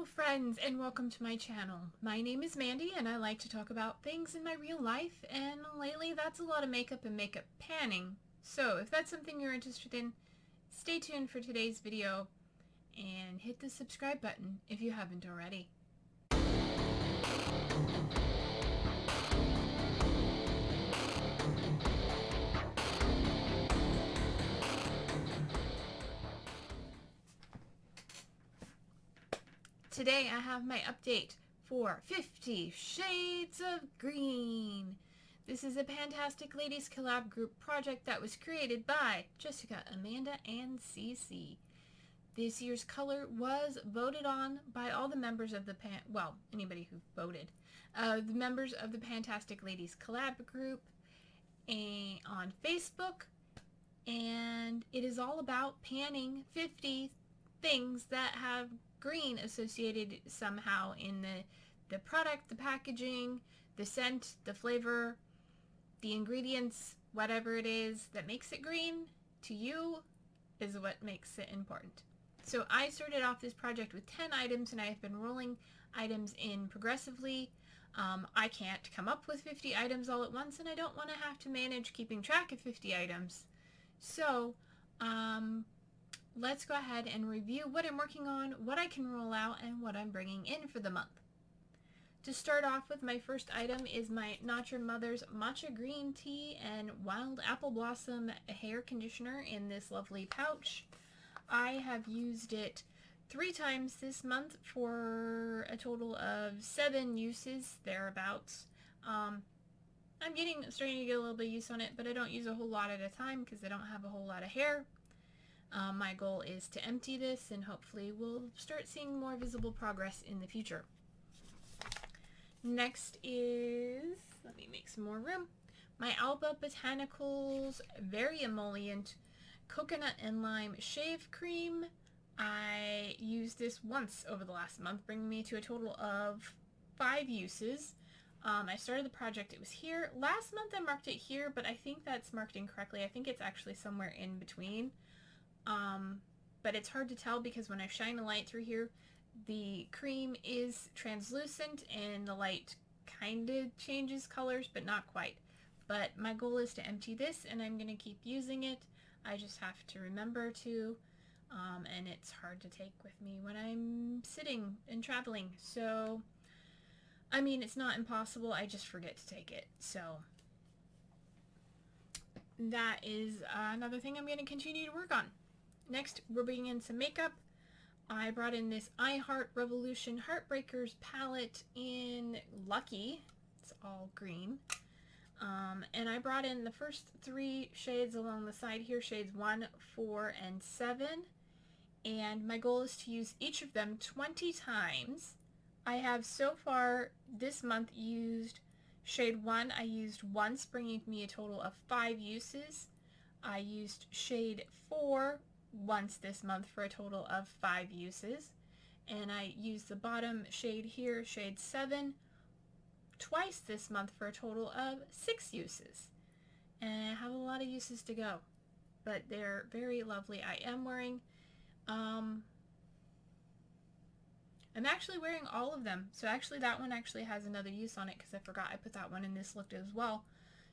Hello friends and welcome to my channel. My name is Mandy and I like to talk about things in my real life, and lately that's a lot of makeup and makeup panning. So if that's something you're interested in, stay tuned for today's video and hit the subscribe button if you haven't already. Today I have my update for 50 Shades of Green. This is a Fantastic Ladies collab group project that was created by Jessica, Amanda, and Cece. This year's color was voted on by all the members of the anybody who voted. The members of the Fantastic Ladies collab group on Facebook, and it is all about panning 50 things that have green associated somehow in the product, the packaging, the scent, the flavor, the ingredients, whatever it is that makes it green to you is what makes it important. So I started off this project with 10 items and I have been rolling items in progressively. I can't come up with 50 items all at once, and I don't want to have to manage keeping track of 50 items. So let's go ahead and review what I'm working on, what I can roll out, and what I'm bringing in for the month. To start off with, my first item is my Not Your Mother's Matcha Green Tea and Wild Apple Blossom Hair Conditioner in this lovely pouch. I have used it 3 times this month for a total of 7 uses, thereabouts. I'm starting to get a little bit of use on it, but I don't use a whole lot at a time because I don't have a whole lot of hair. My goal is to empty this, and hopefully we'll start seeing more visible progress in the future. Next is, let me make some more room, my Alba Botanicals Very Emollient Coconut and Lime Shave Cream. I used this once over the last month, bringing me to a total of 5 uses. I started the project, it was here. Last month I marked it here, but I think that's marked incorrectly. I think it's actually somewhere in between. But it's hard to tell because when I shine a light through here, the cream is translucent and the light kind of changes colors, but not quite. But my goal is to empty this, and I'm going to keep using it. I just have to remember to, and it's hard to take with me when I'm sitting and traveling. So, I mean, it's not impossible, I just forget to take it. So, that is another thing I'm going to continue to work on. Next, we're bringing in some makeup. I brought in this I Heart Revolution Heartbreakers palette in Lucky. It's all green. And I brought in the first 3 shades along the side here, shades 1, 4, and 7. And my goal is to use each of them 20 times. I have so far this month used shade 1. I used once, bringing me a total of 5 uses. I used shade 4 once this month for a total of 5 uses. And I used the bottom shade here, shade 7, twice this month for a total of 6 uses. And I have a lot of uses to go, but they're very lovely. I am wearing, I'm actually wearing all of them. So actually that one actually has another use on it because I forgot I put that one in this look as well.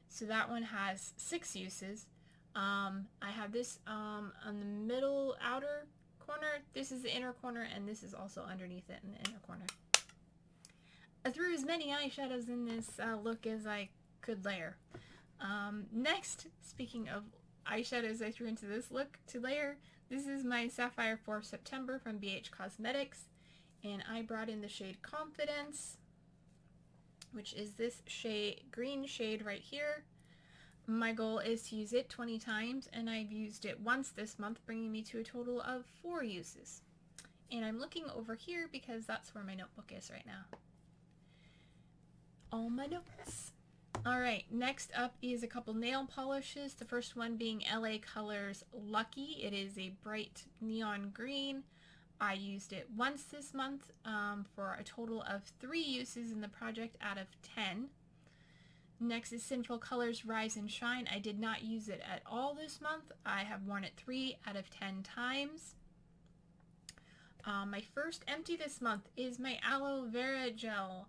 So that one has 6 uses. I have this on the middle outer corner. This is the inner corner, and this is also underneath it in the inner corner. I threw as many eyeshadows in this look as I could layer. Next, speaking of eyeshadows I threw into this look to layer, this is my Sapphire for September from BH Cosmetics, and I brought in the shade Confidence, which is this shade, green shade right here. My goal is to use it 20 times, and I've used it once this month, bringing me to a total of 4 uses. And I'm looking over here because that's where my notebook is right now. All my notes. Alright, next up is a couple nail polishes. The first one being LA Colors Lucky. It is a bright neon green. I used it once this month for a total of 3 uses in the project out of 10. Next is Sinful Colors Rise and Shine. I did not use it at all this month. I have worn it 3 out of 10 times. My first empty this month is my Aloe Vera Gel.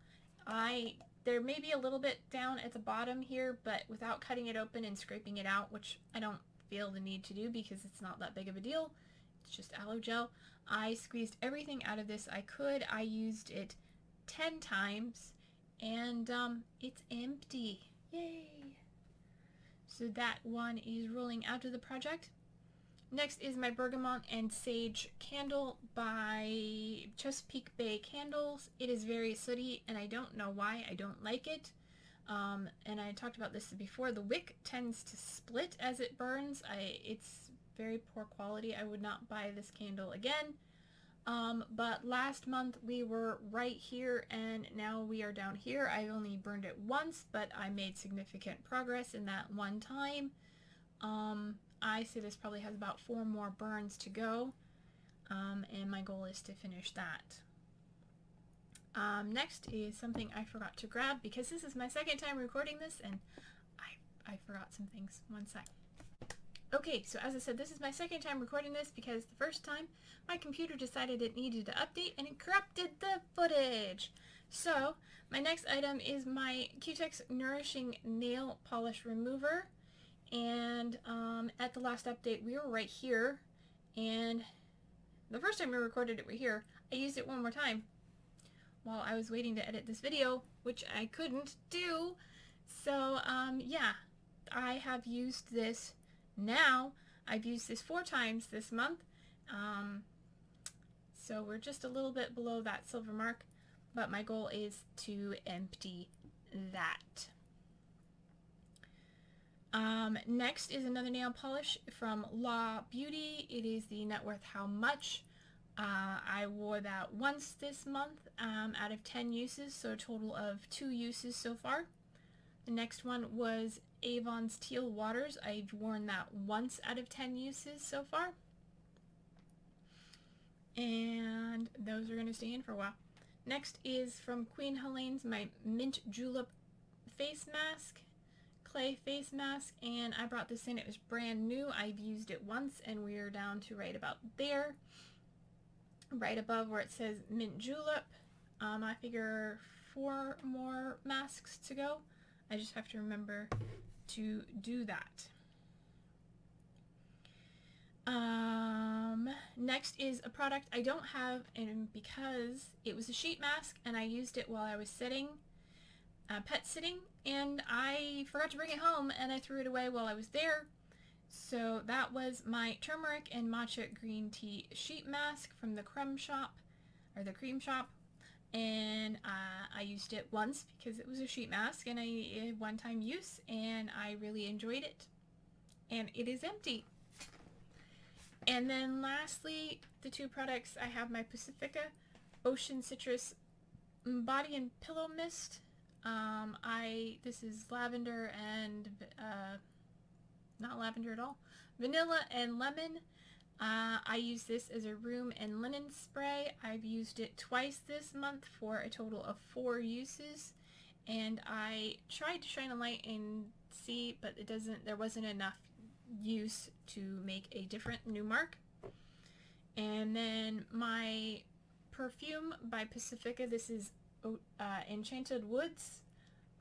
There may be a little bit down at the bottom here, but without cutting it open and scraping it out, which I don't feel the need to do because it's not that big of a deal, it's just aloe gel, I squeezed everything out of this I could. I used it 10 times, and it's empty. Yay! So that one is rolling out of the project. Next is my Bergamot and Sage candle by Chesapeake Bay Candles. It is very sooty, and I don't know why. I don't like it. And I talked about this before. The wick tends to split as it burns. It's very poor quality. I would not buy this candle again. But last month we were right here, and now we are down here. I only burned it once, but I made significant progress in that one time. I say this probably has about 4 more burns to go, and my goal is to finish that. Next is something I forgot to grab because this is my second time recording this, and I forgot some things. One sec. Okay, so as I said, this is my second time recording this because the first time my computer decided it needed to update and it corrupted the footage. So my next item is my Qtex Nourishing Nail Polish Remover. And at the last update we were right here, and the first time we recorded it, we're here. I used it one more time while I was waiting to edit this video, which I couldn't do. So yeah, I have used this now. I've used this 4 times this month, so we're just a little bit below that silver mark, but my goal is to empty that. Next is another nail polish from Law Beauty. It is the Net Worth How Much. I wore that once this month out of 10 uses, so a total of 2 uses so far. The next one was Avon's Teal Waters. I've worn that once out of 10 uses so far. And those are going to stay in for a while. Next is from Queen Helene's my Mint Julep face mask. Clay face mask, and I brought this in. It was brand new. I've used it once, and we're down to right about there, right above where it says Mint Julep. I figure 4 more masks to go. I just have to remember to do that. Next is a product I don't have, and because it was a sheet mask and I used it while I was sitting, pet sitting, and I forgot to bring it home and I threw it away while I was there. So that was my turmeric and matcha green tea sheet mask from the Cream Shop, and I used it once because it was a sheet mask and a one-time use, and I really enjoyed it, and it is empty. And then lastly, the 2 products I have, my Pacifica Ocean Citrus Body and Pillow Mist. This is lavender and, not lavender at all, vanilla and lemon. I use this as a room and linen spray. I've used it twice this month for a total of 4 uses, and I tried to shine a light and see, but there wasn't enough use to make a different new mark. And then my perfume by Pacifica, this is Enchanted Woods.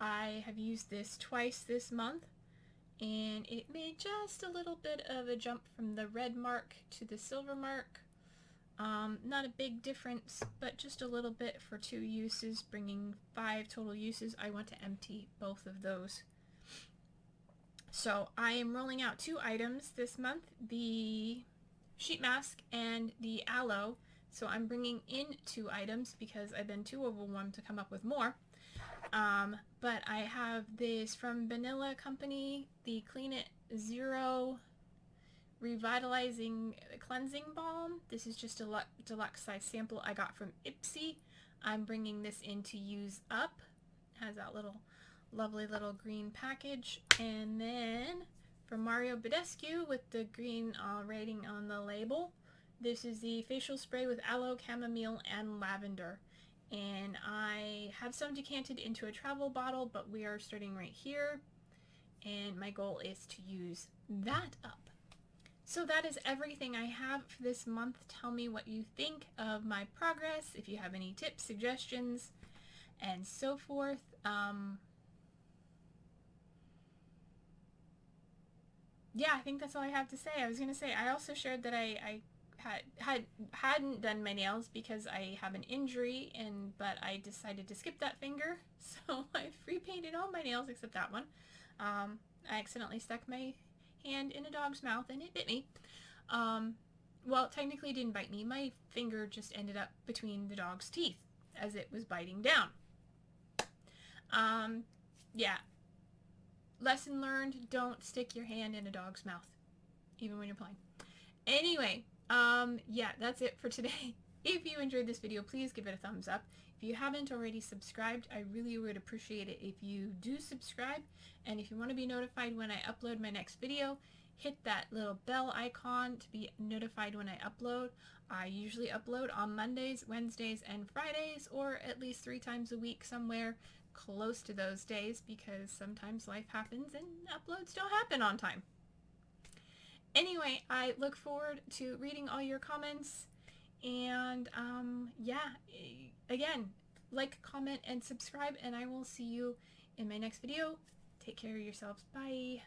I have used this twice this month, and it made just a little bit of a jump from the red mark to the silver mark. Not a big difference, but just a little bit for 2 uses, bringing 5 total uses. I want to empty both of those. So I am rolling out 2 items this month, the sheet mask and the aloe. So I'm bringing in 2 items because I've been too overwhelmed to come up with more. But I have this from Vanilla Company, the Clean It Zero Revitalizing Cleansing Balm. This is just a deluxe size sample I got from Ipsy. I'm bringing this in to use up. It has that lovely little green package. And then from Mario Badescu with the green rating on the label, this is the facial spray with aloe, chamomile, and lavender. And I have some decanted into a travel bottle, but we are starting right here, and my goal is to use that up. So that is everything I have for this month. Tell me what you think of my progress, if you have any tips, suggestions, and so forth. Yeah, I think that's all I have to say. I was going to say, I also shared that I hadn't done my nails because I have an injury, but I decided to skip that finger, so I've repainted all my nails except that one. I accidentally stuck my hand in a dog's mouth and it bit me. Well, technically it didn't bite me. My finger just ended up between the dog's teeth as it was biting down. Yeah. Lesson learned, don't stick your hand in a dog's mouth, even when you're playing. Anyway, yeah, that's it for today. If you enjoyed this video, please give it a thumbs up. If you haven't already subscribed, I really would appreciate it if you do subscribe. And if you want to be notified when I upload my next video, hit that little bell icon to be notified when I upload. I usually upload on Mondays, Wednesdays, and Fridays, or at least 3 times a week somewhere close to those days, because sometimes life happens and uploads don't happen on time. Anyway, I look forward to reading all your comments, and yeah, again, like, comment, and subscribe, and I will see you in my next video. Take care of yourselves. Bye.